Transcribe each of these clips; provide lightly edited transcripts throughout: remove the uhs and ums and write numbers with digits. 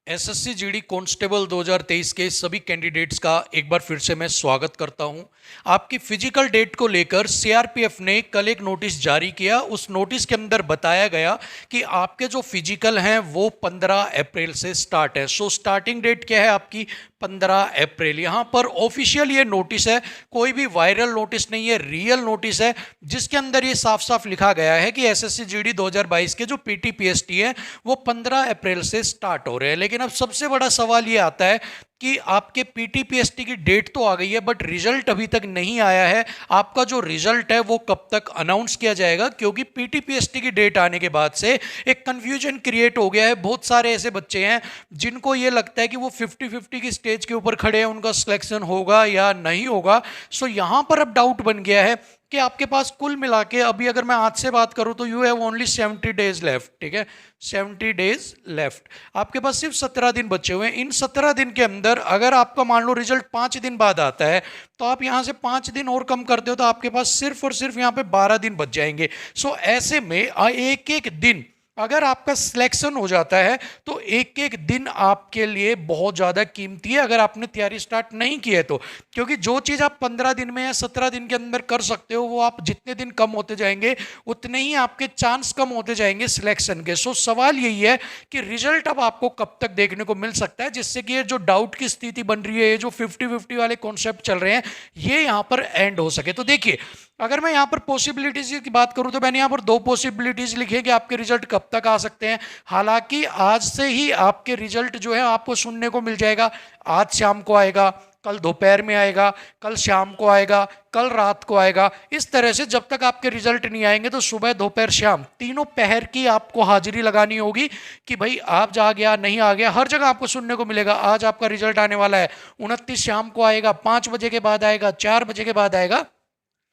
SSC GD constable 2023 के सभी candidates का एक बार फिर से मैं स्वागत करता हूं। आपकी फिजिकल डेट को लेकर सीआरपीएफ ने कल एक नोटिस जारी किया। उस नोटिस के अंदर बताया गया कि आपके जो फिजिकल हैं वो 15 अप्रैल से स्टार्ट है। सो स्टार्टिंग डेट क्या है आपकी? 15 अप्रैल। यहाँ पर ऑफिशियल ये नोटिस है, कोई भी वायरल नोटिस नहीं है, रियल नोटिस है, जिसके अंदर ये साफ साफ लिखा गया है कि एसएससी जीडी 2022 के जो पीटी पीएसटी है वो 15 अप्रैल से स्टार्ट हो रहे हैं। लेकिन अब सबसे बड़ा सवाल ये आता है कि आपके पीटी पीएसटी की डेट तो आ गई है बट रिजल्ट अभी तक नहीं आया है। आपका जो रिजल्ट है वो कब तक अनाउंस किया जाएगा? क्योंकि पीटी पीएसटी की डेट आने के बाद से एक कंफ्यूजन क्रिएट हो गया है। बहुत सारे ऐसे बच्चे हैं जिनको ये लगता है कि वो 50-50 की स्टेज के ऊपर खड़े हैं, उनका सिलेक्शन होगा या नहीं होगा। सो यहां पर अब डाउट बन गया है कि आपके पास कुल मिला के अभी अगर मैं आज से बात करूं तो you have only 70 days left. ठीक है, 70 डेज लेफ्ट। आपके पास सिर्फ 17 दिन बचे हुए हैं। इन 17 दिन के अंदर अगर आपका मान लो रिजल्ट 5 दिन बाद आता है तो आप यहां से 5 दिन और कम करते हो तो आपके पास सिर्फ और सिर्फ यहां पे 12 दिन बच जाएंगे। सो ऐसे में एक एक दिन अगर आपका सिलेक्शन हो जाता है तो एक एक दिन आपके लिए बहुत ज़्यादा कीमती है अगर आपने तैयारी स्टार्ट नहीं की है तो। क्योंकि जो चीज़ आप 15 दिन में या 17 दिन के अंदर कर सकते हो वो आप जितने दिन कम होते जाएंगे उतने ही आपके चांस कम होते जाएंगे सिलेक्शन के। सो सवाल यही है कि रिजल्ट अब आपको कब तक देखने को मिल सकता है, जिससे कि ये जो डाउट की स्थिति बन रही है, ये जो 50-50 वाले कॉन्सेप्ट चल रहे हैं, ये यहाँ पर एंड हो सके। तो देखिए, अगर मैं यहाँ पर पॉसिबिलिटीज की बात करूँ तो मैंने यहाँ पर 2 पॉसिबिलिटीज लिखी है कि आपके रिजल्ट कब तक आ सकते हैं। हालांकि आज से ही आपके रिजल्ट जो है आपको सुनने को मिल जाएगा। आज शाम को आएगा, कल दोपहर में आएगा, कल शाम को आएगा, कल रात को आएगा। इस तरह से जब तक आपके रिजल्ट नहीं आएंगे तो सुबह दोपहर शाम तीनों पहर की आपको हाजिरी लगानी होगी कि भाई आप जा गया नहीं आ गया। हर जगह आपको सुनने को मिलेगा आज आपका रिजल्ट आने वाला है, 29 शाम को आएगा, 5 बजे के बाद आएगा, 4 बजे के बाद आएगा।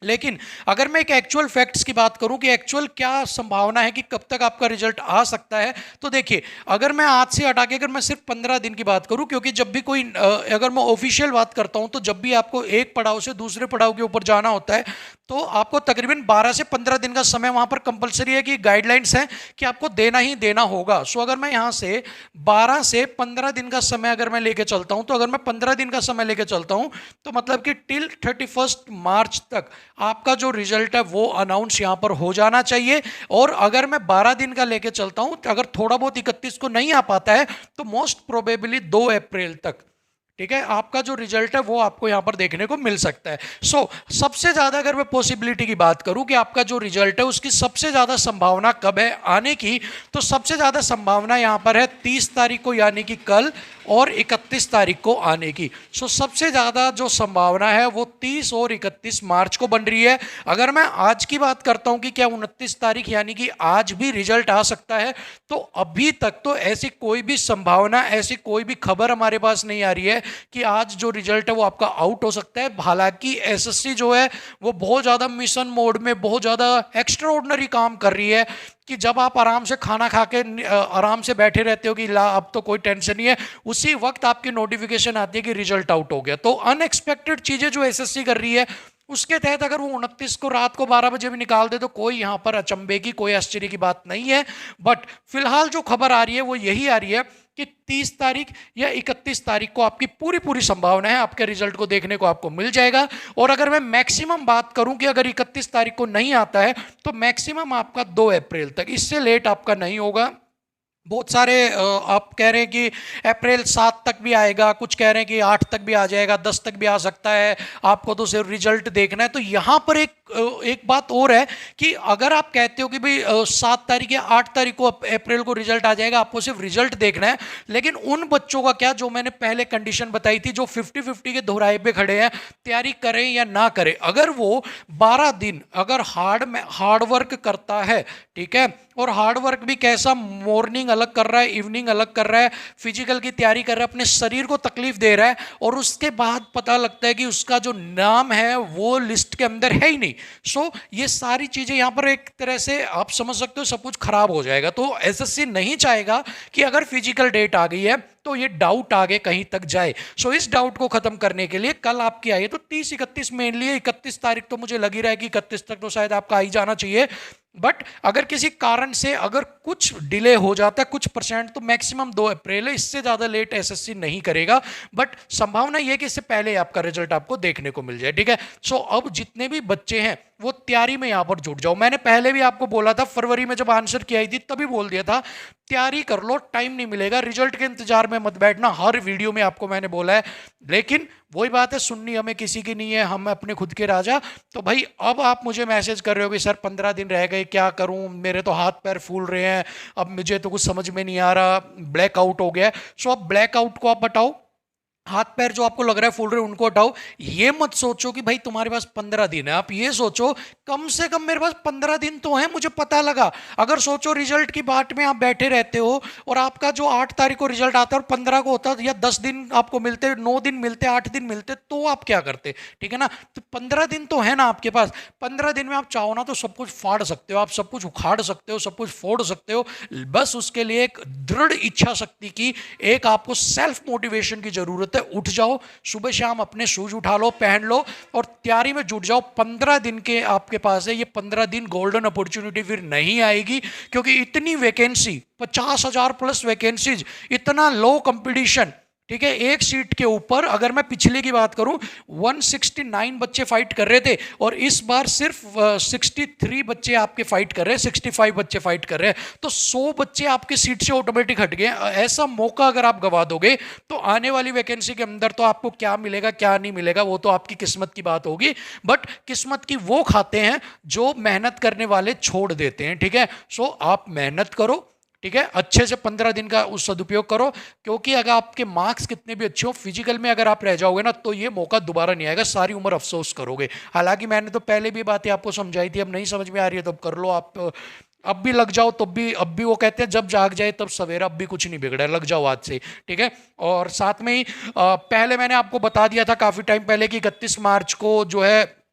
लेकिन अगर मैं एक एक्चुअल फैक्ट्स की बात करूं कि एक्चुअल क्या संभावना है कि कब तक आपका रिजल्ट आ सकता है, तो देखिए, अगर मैं आज से हटा के अगर मैं सिर्फ 15 दिन की बात करूं, क्योंकि जब भी कोई अगर मैं ऑफिशियल बात करता हूं तो जब भी आपको एक पड़ाव से दूसरे पड़ाव के ऊपर जाना होता है तो आपको तकरीबन 12 से 15 दिन का समय वहां पर कंपलसरी है कि गाइडलाइंस है कि आपको देना ही देना होगा। सो अगर मैं यहां से 12 से 15 दिन का समय अगर मैं लेके चलता हूं तो अगर मैं 15 दिन का समय लेके चलता हूं तो मतलब कि टिल 31 मार्च तक आपका जो रिजल्ट है वो अनाउंस यहां पर हो जाना चाहिए। और अगर मैं 12 दिन का लेके चलता हूं तो अगर थोड़ा बहुत 31 को नहीं आ पाता है तो मोस्ट प्रोबेबली 2 अप्रैल तक, ठीक है, आपका जो रिजल्ट है वो आपको यहां पर देखने को मिल सकता है। सो सबसे ज्यादा अगर मैं पॉसिबिलिटी की बात करूं कि आपका जो रिजल्ट है उसकी सबसे ज्यादा संभावना कब है आने की, तो सबसे ज्यादा संभावना यहां पर है 30 तारीख को यानी कि कल और 31 तारीख को आने की। सो सबसे ज्यादा जो संभावना है वो 30 और 31 मार्च को बन रही है। अगर मैं आज की बात करता हूं कि क्या 29 तारीख यानी कि आज भी रिजल्ट आ सकता है, तो अभी तक तो ऐसी कोई भी संभावना, ऐसी कोई भी खबर हमारे पास नहीं आ रही है कि आज जो रिजल्ट है वो आपका आउट हो सकता है। हालांकि एसएससी जो है वो बहुत ज़्यादा मिशन मोड में, बहुत ज़्यादा एक्स्ट्रा ऑर्डिनरी काम कर रही है कि जब आप आराम से खाना खा के आराम से बैठे रहते हो कि ला अब तो कोई टेंशन नहीं है, उसी वक्त आपकी नोटिफिकेशन आती है कि रिजल्ट आउट हो गया। तो अनएक्सपेक्टेड चीज़ें जो एसएससी कर रही है उसके तहत अगर वो 29 को रात को 12 बजे भी निकाल दे तो कोई यहाँ पर अचंभे की, कोई आश्चर्य की बात नहीं है। बट फिलहाल जो खबर आ रही है वो यही आ रही है कि 30 तारीख या 31 तारीख को आपकी पूरी पूरी संभावना है आपके रिजल्ट को देखने को आपको मिल जाएगा। और अगर मैं मैक्सिमम बात करूं कि अगर 31 तारीख को नहीं आता है तो मैक्सिमम आपका 2 अप्रैल तक, इससे लेट आपका नहीं होगा। बहुत सारे आप कह रहे हैं कि अप्रैल 7 तक भी आएगा, कुछ कह रहे हैं कि 8 तक भी आ जाएगा, 10 तक भी आ सकता है, आपको तो सिर्फ रिजल्ट देखना है। तो यहाँ पर एक बात और है कि अगर आप कहते हो कि भाई 7 तारीख या 8 तारीख को अप्रैल को रिजल्ट आ जाएगा, आपको सिर्फ रिजल्ट देखना है, लेकिन उन बच्चों का क्या जो मैंने पहले कंडीशन बताई थी, जो 50-50 के दोहराए पे खड़े हैं, तैयारी करें या ना करें, अगर वो 12 दिन अगर हार्ड वर्क करता है, ठीक है, और हार्ड वर्क भी कैसा, मॉर्निंग अलग कर रहा है, इवनिंग अलग कर रहा है, फिजिकल की तैयारी कर रहा है, अपने शरीर को तकलीफ दे रहा है, और उसके बाद पता लगता है कि उसका जो नाम है वो लिस्ट के अंदर है ही नहीं। सो ये सारी चीजें यहां पर एक तरह से आप समझ सकते हो सब कुछ खराब हो जाएगा। तो एसएससी नहीं चाहेगा कि अगर फिजिकल डेट आ गई है तो ये डाउट आगे कहीं तक जाए। सो इस डाउट को खत्म करने के लिए कल आपकी आई है तो 30-31 मेनली, 31 तारीख तो मुझे लगी रहा है कि 31 तक तो शायद आपका आई जाना चाहिए। बट अगर किसी कारण से अगर कुछ डिले हो जाता है कुछ परसेंट, तो मैक्सिमम 2 अप्रैल है, इससे ज़्यादा लेट एसएससी नहीं करेगा। बट संभावना यह कि इससे पहले आपका रिजल्ट आपको देखने को मिल जाए, ठीक है। सो अब जितने भी बच्चे हैं वो तैयारी में यहाँ पर जुट जाओ। मैंने पहले भी आपको बोला था, फरवरी में जब आंसर की आई थी तभी बोल दिया था तैयारी कर लो, टाइम नहीं मिलेगा, रिजल्ट के इंतजार में मत बैठना, हर वीडियो में आपको मैंने बोला है। लेकिन वही बात है, सुननी हमें किसी की नहीं है, हम अपने खुद के राजा। तो भाई अब आप मुझे मैसेज कर रहे हो कि सर 15 दिन रह गए, क्या करूं, मेरे तो हाथ पैर फूल रहे हैं, अब मुझे तो कुछ समझ में नहीं आ रहा, ब्लैकआउट हो गया है। सो अब ब्लैकआउट को आप हटाओ, हाथ पैर जो आपको लग रहा है फूल रहे उनको हटाओ। ये मत सोचो कि भाई तुम्हारे पास 15 दिन है, आप ये सोचो कम से कम मेरे पास 15 दिन तो है, मुझे पता लगा। अगर सोचो रिजल्ट की बाट में आप बैठे रहते हो और आपका जो 8 तारीख को रिजल्ट आता है और 15 को होता या 10 दिन आपको मिलते, 9 दिन मिलते, 8 दिन मिलते, तो आप क्या करते, ठीक है ना। तो 15 दिन तो है ना आपके पास। 15 दिन में आप चाहो ना तो सब कुछ फाड़ सकते हो, आप सब कुछ उखाड़ सकते हो, सब कुछ फोड़ सकते हो। बस उसके लिए एक दृढ़ इच्छा शक्ति की, एक आपको सेल्फ मोटिवेशन की जरूरत है। उठ जाओ, सुबह शाम अपने शूज उठा लो, पहन लो और तैयारी में जुट जाओ। 15 दिन के आपके पास है, ये 15 दिन गोल्डन अपॉर्चुनिटी फिर नहीं आएगी, क्योंकि इतनी वैकेंसी, 50,000 प्लस वैकेंसीज, इतना लो कंपटीशन, ठीक है। एक सीट के ऊपर अगर मैं पिछले की बात करूं 169 बच्चे फाइट कर रहे थे और इस बार सिर्फ 63 बच्चे आपके फाइट कर रहे हैं, 65 बच्चे फाइट कर रहे हैं, तो 100 बच्चे आपके सीट से ऑटोमेटिक हट गए। ऐसा मौका अगर आप गवा दोगे तो आने वाली वैकेंसी के अंदर तो आपको क्या मिलेगा क्या नहीं मिलेगा वो तो आपकी किस्मत की बात होगी। बट किस्मत की वो खाते हैं जो मेहनत करने वाले छोड़ देते हैं, ठीक है। सो आप मेहनत करो, ठीक है, अच्छे से 15 दिन का उस सदुपयोग करो, क्योंकि अगर आपके मार्क्स कितने भी अच्छे हो, फिजिकल में अगर आप रह जाओगे ना तो ये मौका दोबारा नहीं आएगा, सारी उम्र अफसोस करोगे। हालांकि मैंने तो पहले भी बातें आपको समझाई थी, अब नहीं समझ में आ रही है तो अब कर लो आप, अब भी लग जाओ, तब भी, अब भी वो कहते हैं जब जाग जाए तब सवेरा, अब भी कुछ नहीं बिगड़ा, लग जाओ आज से, ठीक है। और साथ में ही पहले मैंने आपको बता दिया था काफी टाइम पहले कि 31 मार्च को जो है,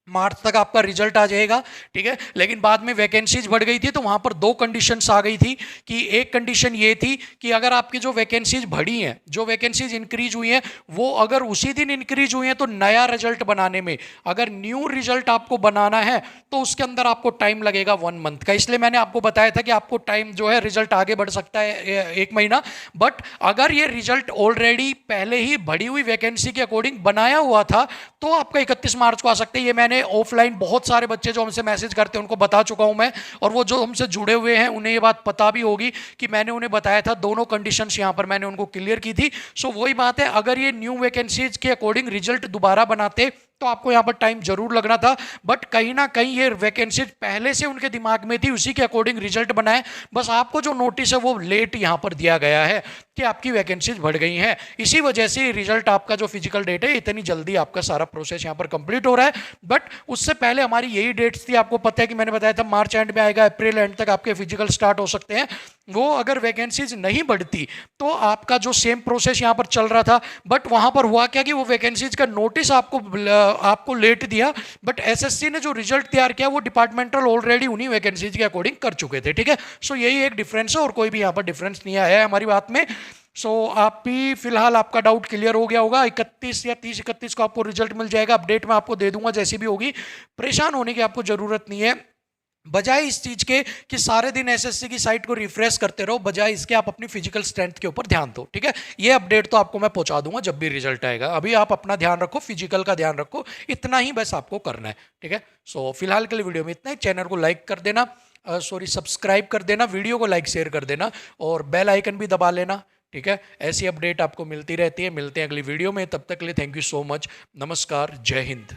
मार्च तक आपका रिजल्ट आ जाएगा, ठीक है। लेकिन बाद में वैकेंसीज बढ़ गई थी तो वहां पर 2 कंडीशंस आ गई थी कि एक कंडीशन ये थी कि अगर आपकी जो वैकेंसीज बढ़ी हैं, जो वैकेंसीज इंक्रीज हुई हैं, वो अगर उसी दिन इंक्रीज हुई हैं तो नया रिजल्ट बनाने में, अगर न्यू रिजल्ट आपको बनाना है तो उसके अंदर आपको टाइम लगेगा 1 मंथ का। इसलिए मैंने आपको बताया था कि आपको टाइम जो है, रिजल्ट आगे बढ़ सकता है 1 महीना। बट अगर ये रिजल्ट ऑलरेडी पहले ही बढ़ी हुई वैकेंसी के अकॉर्डिंग बनाया हुआ था तो आपका 31 मार्च को आ सकते हैं। ये मैंने ऑफलाइन बहुत सारे बच्चे जो हमसे मैसेज करते हैं उनको बता चुका हूं मैं, और वो जो हमसे जुड़े हुए हैं उन्हें ये बात पता भी होगी कि मैंने उन्हें बताया था, दोनों कंडीशंस यहां पर मैंने उनको क्लियर की थी। सो वही बात है, अगर ये न्यू वैकेंसीज के अकॉर्डिंग रिजल्ट दोबारा बनाते तो आपको यहां पर टाइम जरूर लगना था। बट कहीं ना कहीं ये वैकेंसी पहले से उनके दिमाग में थी, उसी के अकॉर्डिंग रिजल्ट बनाए, बस आपको जो नोटिस है वो लेट यहां पर दिया गया है कि आपकी वैकेंसीज बढ़ गई हैं। इसी वजह से रिजल्ट आपका जो फिजिकल डेट है, इतनी जल्दी आपका सारा प्रोसेस यहां पर कंप्लीट हो रहा है। बट उससे पहले हमारी यही डेट्स थी, आपको पता है कि मैंने बताया था मार्च एंड में आएगा, अप्रैल एंड तक आपके फिजिकल स्टार्ट हो सकते हैं। वो अगर वैकेंसीज नहीं बढ़ती तो आपका जो सेम प्रोसेस यहां पर चल रहा था, बट वहां पर हुआ क्या कि वो वैकेंसीज का नोटिस आपको लेट दिया, बट एसएससी ने जो रिजल्ट तैयार किया वो डिपार्टमेंटल ऑलरेडी उन्हीं वैकेंसीज के अकॉर्डिंग कर चुके थे, ठीक है। सो यही एक डिफरेंस है और कोई भी यहाँ पर डिफरेंस नहीं आया है हमारी बात में। सो आप भी फिलहाल आपका डाउट क्लियर हो गया होगा। 31 या 30-31 को आपको रिजल्ट मिल जाएगा, अपडेट मैं आपको दे दूंगा जैसी भी होगी। परेशान होने की आपको जरूरत नहीं है, बजाय इस चीज के कि सारे दिन एसएससी की साइट को रिफ्रेश करते रहो, बजाय इसके आप अपनी फिजिकल स्ट्रेंथ के ऊपर ध्यान दो, ठीक है। ये अपडेट तो आपको मैं पहुंचा दूंगा जब भी रिजल्ट आएगा। अभी आप अपना ध्यान रखो, फिजिकल का ध्यान रखो, इतना ही बस आपको करना है, ठीक है। सो फिलहाल के लिए वीडियो में इतना ही। चैनल को लाइक कर देना, सब्सक्राइब कर देना, वीडियो को लाइक शेयर कर देना और बेल आइकन भी दबा लेना, ठीक है। ऐसी अपडेट आपको मिलती रहती है। मिलते हैं अगली वीडियो में, तब तक के लिए थैंक यू सो मच। नमस्कार, जय हिंद।